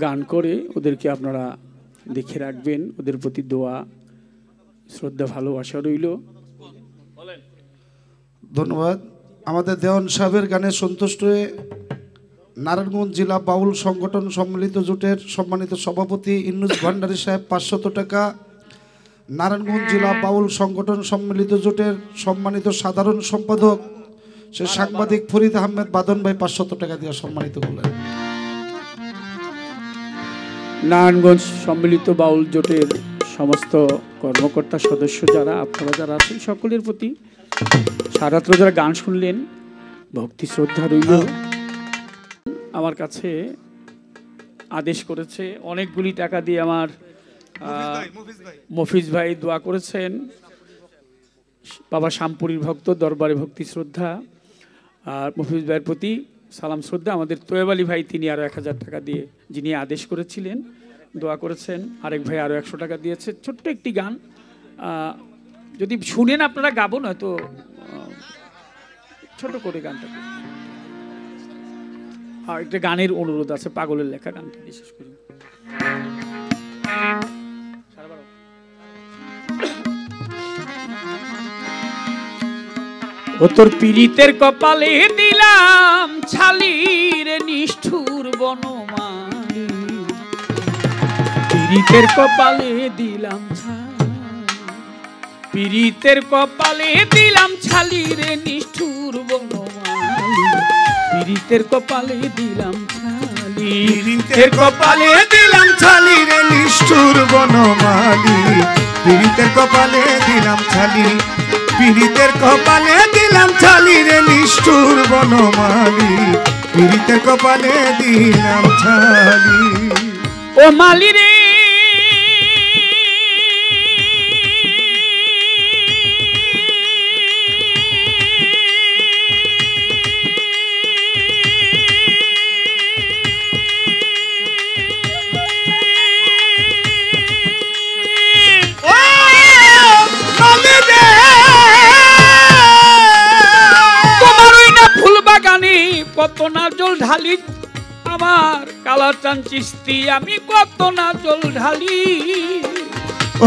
গান করে ওদেরকে আপনারা দেখে রাখবেন, ওদের প্রতি দোয়া শ্রদ্ধা ভালোবাসা রইল। ধন্যবাদ। আমাদের দেওয়ান সাহেবের গানে সন্তুষ্ট হয়ে নারায়ণগঞ্জ জেলা বাউল সংগঠন সম্মিলিত জোটের সম্মানিত সভাপতি ইন্নুস ভান্ডারী সাহেব 500 টাকা, নারায়ণগঞ্জ জেলা বাউল সংগঠন সম্মিলিত জোটের সম্মানিত সাধারণ সম্পাদক সে সাংবাদিক ফরিদ আহমেদ বাদন ভাই 500 টাকা দিয়ে সম্মানিত করলেন। নারায়ণগঞ্জ সম্মিলিত বাউল জোটের সমস্ত কর্মকর্তা সদস্য যারা আপনারা যারা আছেন সকলের প্রতি সারাত্র যারা গান শুনলেন ভক্তি শ্রদ্ধা রইল। আমার কাছে আদেশ করেছে অনেকগুলি টাকা দিয়ে আমার মফিজ ভাই দোয়া করেছেন। বাবা শামপুরীর ভক্ত, দরবারে ভক্তি শ্রদ্ধা, আর মফিজ ভাইয়ের প্রতি সালাম শ্রদ্ধা। আমাদের তোয়েব আলী ভাই তিনি আরও 1000 টাকা দিয়ে যিনি আদেশ করেছিলেন দোয়া করেছেন। আরেক ভাই আরও 100 টাকা দিয়েছে। ছোট্ট একটি গান যদি শুনেন আপনারা গাবো, নয়তো ছোট করে গানটা। আর একটা গানের অনুরোধ আছে, পাগলের লেখা গানটা বিশেষ করে। ও তোর পীড়িতের কপালে দিলাম ছালির নিষ্ঠুর বনমালী, পীড়িতের কপালে দিলাম পীড়িতের কপালে দিলাম ছালির নিষ্ঠুর বনমালী, পীড়িতের কপালে দিলাম ছালি, পীড়িতের কপালে দিলাম ছালির নিষ্ঠুর বনমালী, পীড়িতের কপালে দিলাম ছালি, পীড়িতের কপালে দিলাম ছালির নিষ্ঠুর বনমালী, পীড়িতের কপালে দিলাম ছালি। ও মালি রে কত না জল ঢালি আমার কালাচান চিস্তি, আমি কত না জল ঢালি।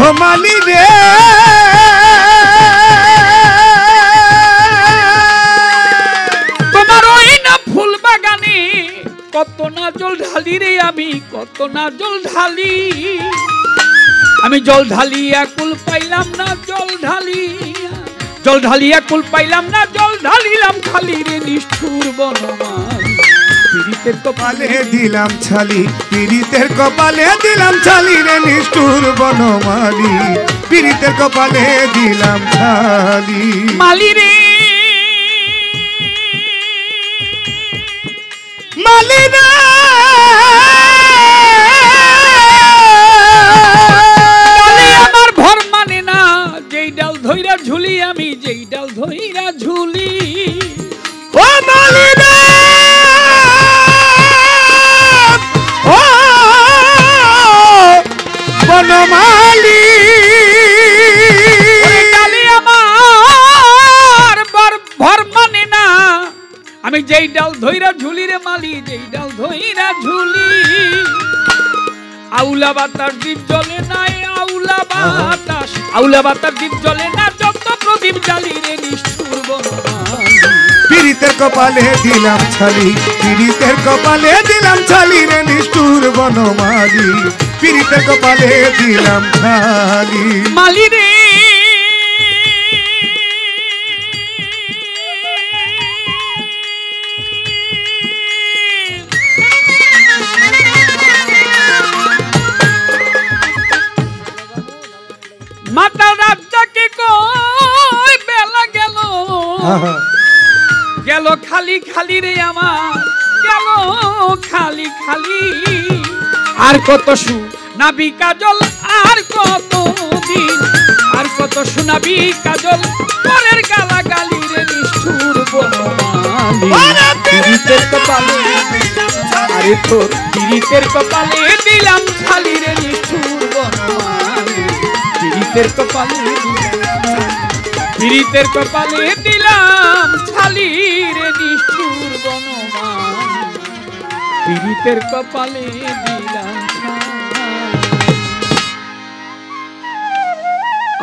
ও মালি রে তোমার ওই না ফুল বাগানে কত না জল ঢালি রে, আমি কত না জল ঢালি। আমি জল ঢালিয়া কুল পাইলাম না, জল ঢালিয়া কুল পাইলাম না, জল ঢালিলাম খালি রে নিষ্ঠুর বনমালী, পীড়িতের কপালে দিলাম ছালি, পীড়িতের কপালে দিলাম ছালি রে নিষ্ঠুর বনমালী, পীড়িতের কপালে দিলাম ছালি। মালি রে মালি রে আমার ভর মানে না, যেই ডাল ধইরা ঝুলি আমি, যেই ডাল ধইরা ঝুলি। ও মালি রে ও বনমালী, ডালি আমার ভর মানে না, আমি যেই ডাল ধইরা ঝুলি রে মালি, যেই ডাল ধইরা ঝুলি। আউলা বাতার দ্বীপ জ্বলে নাই, আউলা বাতার দ্বীপ জ্বলে না, যত প্রদীপ জ্বালি রে নিষ্ঠুর বনমালী, পীড়িতের কপালে দিলাম ছালি, পীড়িতের কপালে দিলাম ছালি রে নিষ্ঠুর বনমালী, পীড়িতের কপালে দিলাম ছালি। মালি রে মাতা রাজ্জাকে কই বেলা গেল, গেল খালি খালি রে আমার, গেল খালি খালি। আর কত শোনাবি কাজল, আর কত দিন, আর কত শোনাবি কাজল, পরের গালা গালি রে নিষ্ঠুর বনমালী, পীড়িতের কপালে, আরে তোর পীড়িতের কপালে দিলাম ছালি রে নিষ্ঠুর বনমালী, পীড়িতের কপালে, পীড়িতের কপালে দিলাম ছালি রে নিষ্ঠুর বনমালী। পীড়িতের কপালে দিলাম ছাই।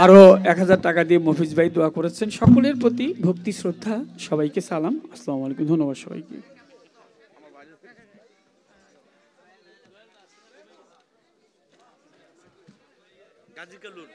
আরো 1000 টাকা দিয়ে মফিজ ভাই দোয়া করেছেন। সকলের প্রতি ভক্তি শ্রদ্ধা, সবাইকে সালাম, আসসালামু আলাইকুম, ধন্যবাদ সবাইকে। গাজী কালুর